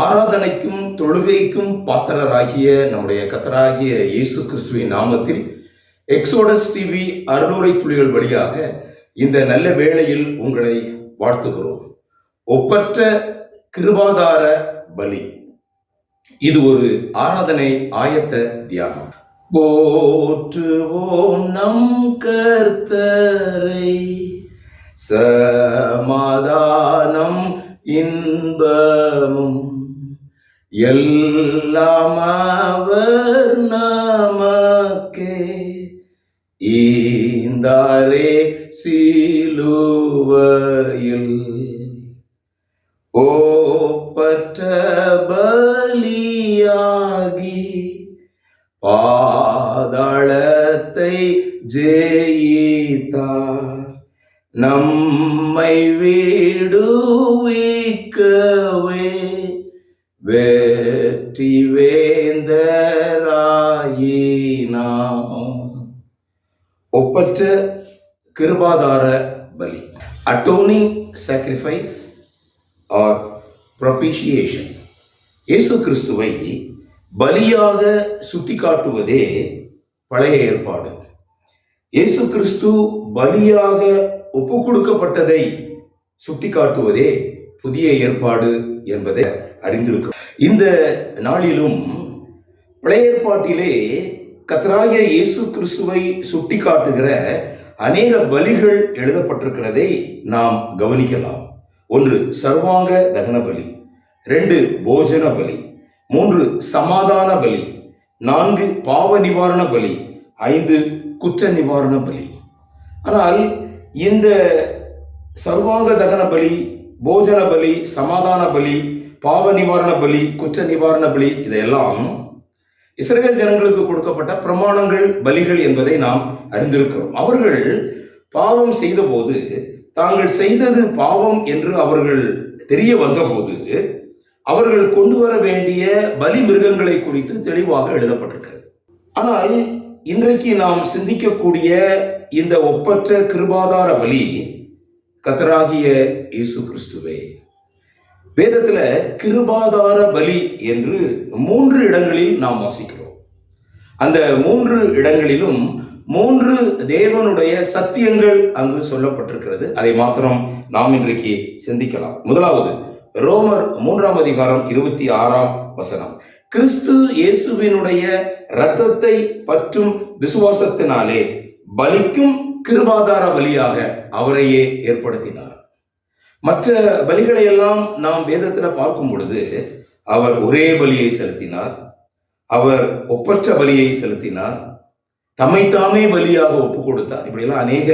ஆராதனைக்கும் தொழுகைக்கும் பாத்திரராகிய நம்முடைய கர்த்தராகிய இயேசு கிறிஸ்துவின் நாமத்தில் எக்ஸோடஸ் டிவி அருளுரை துளிகள் வழியாக இந்த நல்ல வேளையில் உங்களை வாழ்த்துகிறோம். ஒப்பற்ற கிருபாதார பலி. இது ஒரு ஆராதனை ஆயத்த தியானம். போற்றுவோம் நம் கர்த்தரை, சமாதானம் இன்பமும் எல்லாம் அவர் நமக்கே ஈந்தாரே சிலுவையில். ஒப்பற்ற பலியாகி பாதாளத்தை ஜெயித்தார், நம்மை விடுவிக்கவே வெற்றி வேந்தராயினார். ஒப்பற்ற கிருபாதார பலி, அட்டோனிங் சாக்ரிஃபைஸ் ஆர் ப்ரொபிஷியேஷன். இயேசு கிறிஸ்துவை பலியாக சுட்டிக்காட்டுவதே பழைய ஏற்பாடு. இயேசு கிறிஸ்து பலியாக ஒப்பு கொடுக்கப்பட்டதை சுட்டிக்காட்டுவதே புதிய ஏற்பாடு என்பதை அறிந்திருக்கிறோம். இந்த நாளிலும் பழைய ஏற்பாட்டிலே கர்த்தராகிய இயேசு கிறிஸ்துவை சுட்டிக்காட்டுகிற அநேக பலிகள் எழுதப்பட்டிருக்கிறதை நாம் கவனிக்கலாம். 1 சர்வாங்க தகன பலி, 2 போஜன பலி, 3 சமாதான பலி, 4 பாவ நிவாரண பலி, 5 குற்ற நிவாரண பலி. ஆனால் இந்த சர்வாங்க தகன பலி, போஜன பலி, சமாதான பலி, பாவ நிவாரண பலி, குற்ற நிவாரண பலி, இதையெல்லாம் இஸ்ரவேல் ஜனங்களுக்கு கொடுக்கப்பட்ட பிரமாணங்கள், பலிகள் என்பதை நாம் அறிந்திருக்கிறோம். அவர்கள் பாவம் செய்த போது, தாங்கள் செய்தது பாவம் என்று அவர்கள் தெரிய வந்தபோது, அவர்கள் கொண்டு வர வேண்டிய பலி மிருகங்களை குறித்து தெளிவாக எழுதப்பட்டிருக்கிறது. ஆனால் இன்றைக்கு நாம் சிந்திக்கக்கூடிய இந்த ஒப்பற்ற கிருபாதார பலி கர்த்தராகிய இயேசு கிறிஸ்துவே. வேதத்துல கிருபாதார பலி என்று 3 இடங்களில் நாம் வாசிக்கிறோம். அந்த 3 இடங்களிலும் 3 தேவனுடைய சத்தியங்கள் அங்கு சொல்லப்பட்டிருக்கிறது. அதை மாத்திரம் நாம் இன்றைக்கு சிந்திக்கலாம். முதலாவது ரோமர் 3ஆம் அதிகாரம் 26ஆம் வசனம். கிறிஸ்து இயேசுவினுடைய இரத்தத்தை பற்றும் விசுவாசத்தினாலே பலிக்கும் கிருபாதார பலியாக அவரையே ஏற்படுத்தினார். மற்ற பலிகளை எல்லாம் நாம் வேதத்துல பார்க்கும் பொழுது அவர் ஒரே பலியை செலுத்தினார், அவர் ஒப்பற்ற பலியை செலுத்தினார், தம்மைத்தாமே பலியாக ஒப்பு கொடுத்தார். இப்படியெல்லாம் அநேக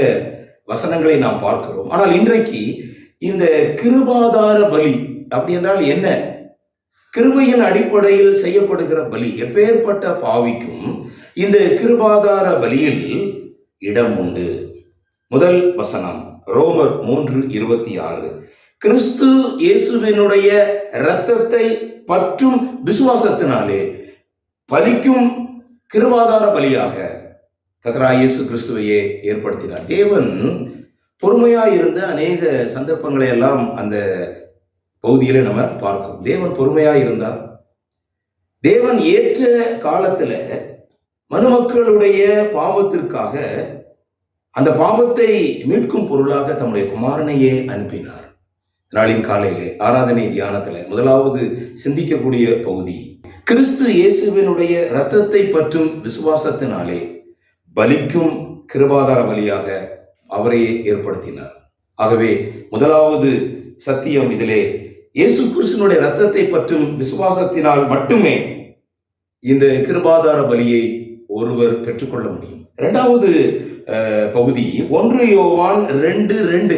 வசனங்களை நாம் பார்க்கிறோம். ஆனால் இன்றைக்கு இந்த கிருபாதார பலி அப்படி என்றால் என்ன? கிருபையின் அடிப்படையில் செய்யப்படுகிற பலி. எப்பேற்பட்ட பாவிக்கும் இந்த கிருபாதார பலியில் இடம் உண்டு. முதல் வசனம் ரோமர் 3:26. கிறிஸ்து இயேசுவினுடைய இரத்தத்தை பற்றும் விசுவாசத்தினாலே பலிக்கும் கிருபாதார பலியாக கர்த்தராகிய இயேசு கிறிஸ்துவையே ஏற்படுத்தினார். தேவன் பொறுமையாயிருந்த அநேக சந்தர்ப்பங்களை எல்லாம் அந்த பகுதியில நம்ம பார்க்கிறோம். தேவன் பொறுமையாயிருந்தார். தேவன் ஏற்ற காலத்துல மனுமக்களுடைய பாவத்திற்காக அந்த பாவத்தை மீட்கும் பொருளாக தம்முடைய குமாரனையே அனுப்பினார். நாளின் காலையிலே ஆராதனை தியானத்துல முதலாவது சிந்திக்கக்கூடிய பகுதி, கிறிஸ்து இயேசுவினுடைய இரத்தத்தை பற்றும் விசுவாசத்தினாலே பலிக்கும் கிருபாதார பலியாக அவரையே ஏற்படுத்தினார். ஆகவே முதலாவது சத்தியம் இதிலே, இயேசு கிறிஸ்துவினுடைய இரத்தத்தை பற்றும் விசுவாசத்தினால் மட்டுமே இந்த கிருபாதார பலியை ஒருவர் பெற்றுக்கொள்ள முடியும். 2வது பகுதி 1 யோவான் 2:2.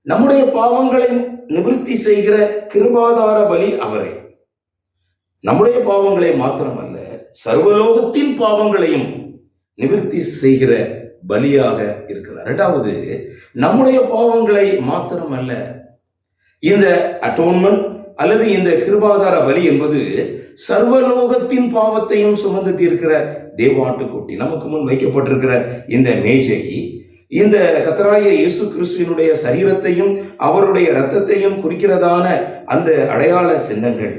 நம்முடைய பாவங்களை நிவர்த்தி செய்கிற கிருபாதார பலி அவரே. நம்முடைய பாவங்களை மாத்திரமல்ல, சர்வலோகத்தின் பாவங்களையும் நிவர்த்தி செய்கிற பலியாக இருக்கிறார். 2வது, நம்முடைய பாவங்களை மாத்திரமல்ல, இந்த அட்டோன்மெண்ட் அல்லது இந்த கிருபாதார பலி என்பது சர்வலோகத்தின் பாவத்தையும் சுமந்து தீர்க்கிற தேவாட்டுக்குட்டி. நமக்கு முன் வைக்கப்பட்டிருக்கிற இந்த மேஜை இந்த கர்த்தராகிய இயேசு கிறிஸ்துவினுடைய சரீரத்தையும் அவருடைய இரத்தத்தையும் குறிக்கிறதான அந்த அடையாள சின்னங்கள்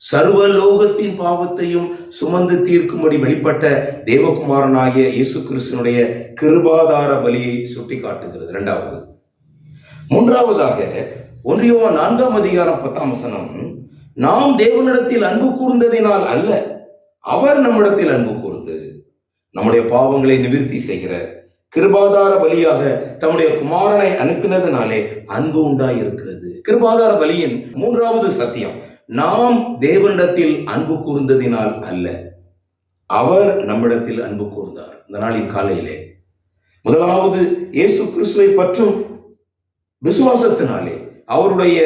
சர்வலோகத்தின் பாவத்தையும் சுமந்து தீர்க்கும்படி வெளிப்பட்ட தேவகுமாரனாகிய இயேசு கிறிஸ்துவினுடைய கிருபாதார பலியை சுட்டி காட்டுகிறது. இரண்டாவது. மூன்றாவதாக 1 யோவான் 4:10 நாம் தேவனிடத்தில் அன்பு கூர்ந்ததினால் அல்ல, அவர் நம்மிடத்தில் அன்பு கூர்ந்து நம்முடைய பாவங்களை நிவிர்த்தி செய்கிற கிருபாதார பலியாக தம்முடைய குமாரனை அனுப்பினதினாலே அன்பு உண்டாயிருக்கிறது. கிருபாதார பலியின் மூன்றாவது சத்தியம், நாம் தேவனிடத்தில் அன்பு கூர்ந்ததினால் அல்ல, அவர் நம்மிடத்தில் அன்பு கூர்ந்தார். இந்த நாளின் காலையிலே முதலாவது இயேசு கிறிஸ்துவை பற்றும் விசுவாசத்தினாலே, அவருடைய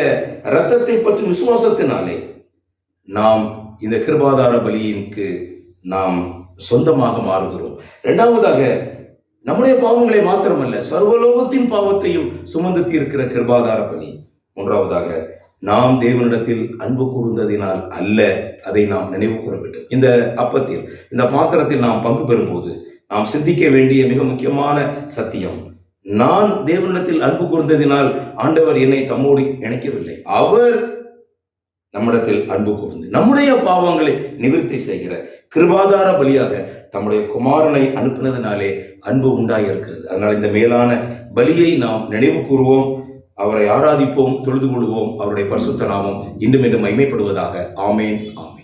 இரத்தத்தை பற்றும் விசுவாசத்தினாலே நாம் இந்த கிருபாதார பலியிற்கு நாம் சொந்தமாக மாறுகிறோம். இரண்டாவதாக, நம்முடைய பாவங்களை மாத்திரமல்ல, சர்வலோகத்தின் பாவத்தையும் சுமந்து தீர்க்கிற கிருபாதார பலி. மூன்றாவதாக, நாம் தேவனிடத்தில் அன்பு கூர்ந்ததினால் அல்ல, அதை நாம் நினைவு கூற வேண்டும். இந்த அப்பத்தில், இந்த பாத்திரத்தில் நாம் பங்கு பெறும்போது நாம் சிந்திக்க வேண்டிய மிக முக்கியமான சத்தியம், நான் தேவனிடத்தில் அன்பு கூர்ந்ததினால் ஆண்டவர் என்னை தம்மோடு இணைக்கவில்லை, அவர் நம்மிடத்தில் அன்பு கூர்ந்து நம்முடைய பாவங்களை நிவர்த்தி செய்கிற கிருபாதார பலியாக தம்முடைய குமாரனை அனுப்பினதினாலே அன்பு உண்டாயிருக்கிறது. அதனால் இந்த மேலான பலியை நாம் நினைவு கூறுவோம், அவரை ஆராதிப்போம், தொழுது கொள்வோம். அவருடைய பரிசுத்த நாமம் இன்னும் மகிமைப்படுவதாக. ஆமேன், ஆமேன்.